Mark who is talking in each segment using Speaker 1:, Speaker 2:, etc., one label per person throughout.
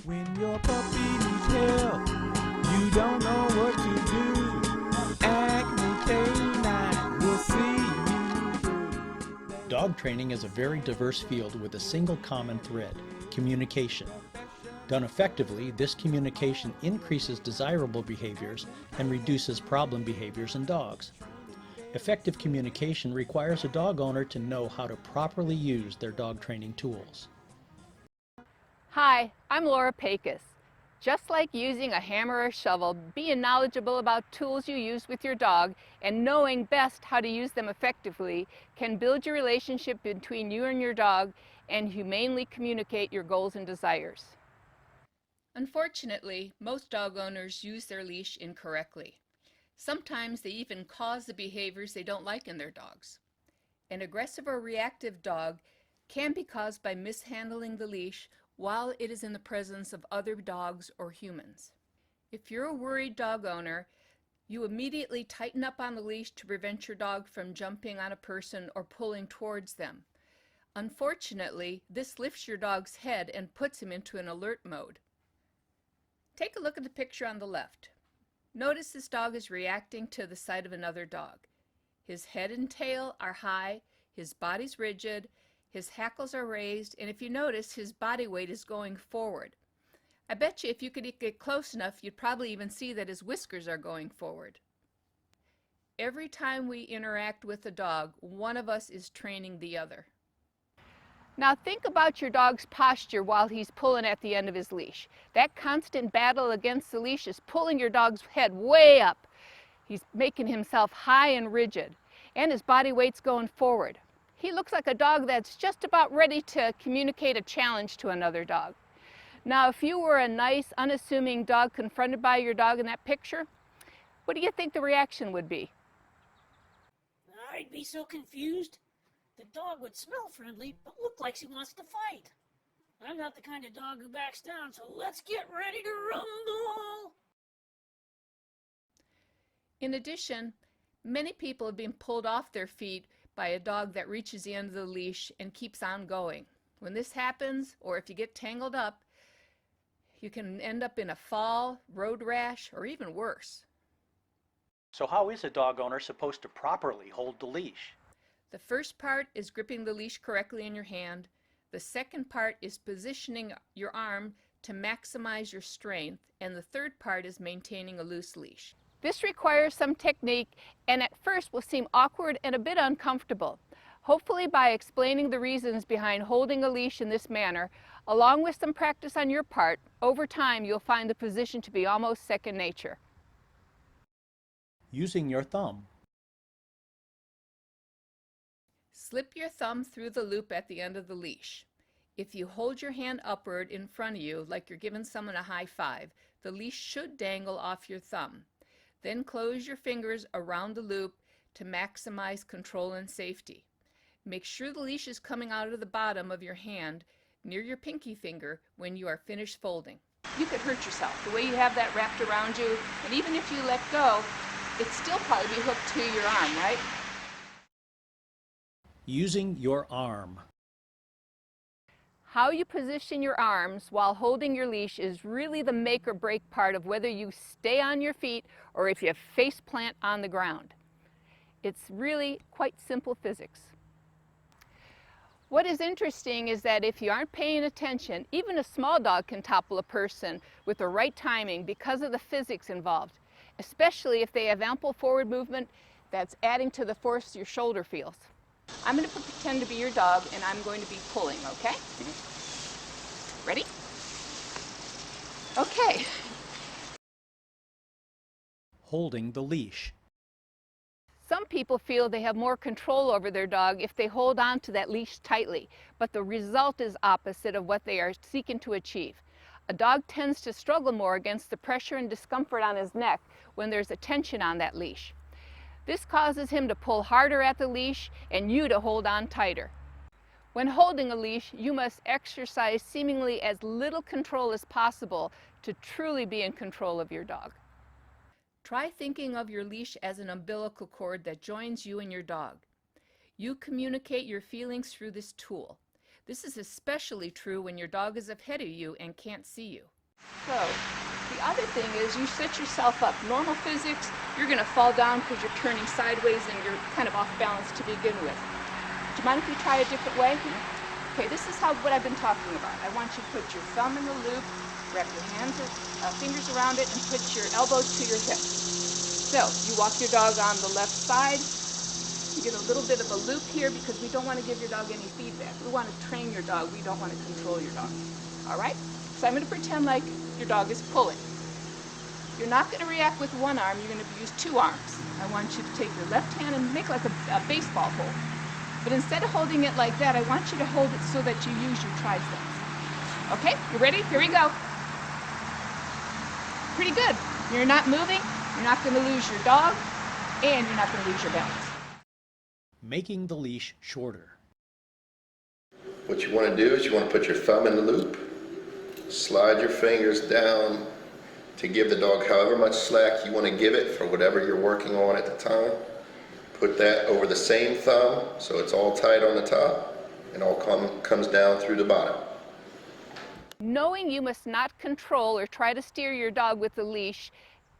Speaker 1: When your puppy needs help, you don't know what to do. Acme Canine will see you through.
Speaker 2: Dog training is a very diverse field with a single common thread: communication. Done effectively, this communication increases desirable behaviors and reduces problem behaviors in dogs. Effective communication requires a dog owner to know how to properly use their dog training tools.
Speaker 3: Hi, I'm Laura Pecos. Just like using a hammer or shovel, being knowledgeable about tools you use with your dog and knowing best how to use them effectively can build your relationship between you and your dog and humanely communicate your goals and desires. Unfortunately, most dog owners use their leash incorrectly. Sometimes they even cause the behaviors they don't like in their dogs. An aggressive or reactive dog can be caused by mishandling the leash while it is in the presence of other dogs or humans. If you're a worried dog owner, you immediately tighten up on the leash to prevent your dog from jumping on a person or pulling towards them. Unfortunately, this lifts your dog's head and puts him into an alert mode. Take a look at the picture on the left. Notice this dog is reacting to the sight of another dog. His head and tail are high, his body's rigid, his hackles are raised, and if you notice, his body weight is going forward. I bet you if you could get close enough, you'd probably even see that his whiskers are going forward. Every time we interact with a dog, one of us is training the other. Now think about your dog's posture while he's pulling at the end of his leash. That constant battle against the leash is pulling your dog's head way up. He's making himself high and rigid, and his body weight's going forward. He looks like a dog that's just about ready to communicate a challenge to another dog. Now, if you were a nice, unassuming dog confronted by your dog in that picture, what do you think the reaction would be?
Speaker 4: I'd be so confused. The dog would smell friendly, but look like she wants to fight. I'm not the kind of dog who backs down, so let's get ready to rumble!
Speaker 3: In addition, many people have been pulled off their feet by a dog that reaches the end of the leash and keeps on going. When this happens, or if you get tangled up, you can end up in a fall, road rash, or even worse.
Speaker 2: So how is a dog owner supposed to properly hold the leash?
Speaker 3: The first part is gripping the leash correctly in your hand. The second part is positioning your arm to maximize your strength. And the third part is maintaining a loose leash. This requires some technique and at first will seem awkward and a bit uncomfortable. Hopefully by explaining the reasons behind holding a leash in this manner, along with some practice on your part, over time you'll find the position to be almost second nature.
Speaker 2: Using your thumb.
Speaker 3: Slip your thumb through the loop at the end of the leash. If you hold your hand upward in front of you like you're giving someone a high five, the leash should dangle off your thumb. Then close your fingers around the loop to maximize control and safety. Make sure the leash is coming out of the bottom of your hand near your pinky finger when you are finished folding. You could hurt yourself the way you have that wrapped around you, and even if you let go, it'd still probably be hooked to your arm, right?
Speaker 2: Using your arm.
Speaker 3: How you position your arms while holding your leash is really the make or break part of whether you stay on your feet or if you face plant on the ground. It's really quite simple physics. What is interesting is that if you aren't paying attention, even a small dog can topple a person with the right timing because of the physics involved, especially if they have ample forward movement that's adding to the force your shoulder feels. I'm going to pretend to be your dog and I'm going to be pulling, okay? Ready? Okay.
Speaker 2: Holding the leash.
Speaker 3: Some people feel they have more control over their dog if they hold on to that leash tightly, but the result is opposite of what they are seeking to achieve. A dog tends to struggle more against the pressure and discomfort on his neck when there's a tension on that leash. This causes him to pull harder at the leash and you to hold on tighter. When holding a leash, you must exercise seemingly as little control as possible to truly be in control of your dog. Try thinking of your leash as an umbilical cord that joins you and your dog. You communicate your feelings through this tool. This is especially true when your dog is ahead of you and can't see you. So, the other thing is you set yourself up. Normal physics, you're going to fall down because you're turning sideways and you're kind of off balance to begin with. Do you mind if we try a different way? Okay, this is what I've been talking about. I want you to put your thumb in the loop, wrap your fingers around it, and put your elbows to your hips. So, you walk your dog on the left side. You get a little bit of a loop here because we don't want to give your dog any feedback. We want to train your dog. We don't want to control your dog. All right? So I'm going to pretend like your dog is pulling. You're not going to react with one arm. You're going to use two arms. I want you to take your left hand and make like a baseball hold. But instead of holding it like that, I want you to hold it so that you use your triceps. Okay? You ready? Here we go. Pretty good. You're not moving. You're not going to lose your dog. And you're not going to lose your balance.
Speaker 2: Making the leash shorter.
Speaker 5: What you want to do is you want to put your thumb in the loop, slide your fingers down to give the dog however much slack you want to give it for whatever you're working on at the time. Put that over the same thumb so it's all tight on the top and all comes down through the bottom.
Speaker 3: Knowing you must not control or try to steer your dog with the leash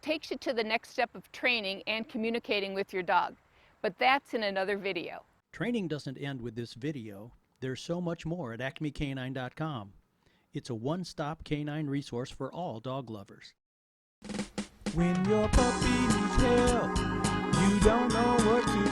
Speaker 3: takes you to the next step of training and communicating with your dog. But that's in another video.
Speaker 2: Training doesn't end with this video. There's so much more at acmecanine.com. It's a one-stop canine resource for all dog lovers.
Speaker 1: When your puppy needs help, you don't know what to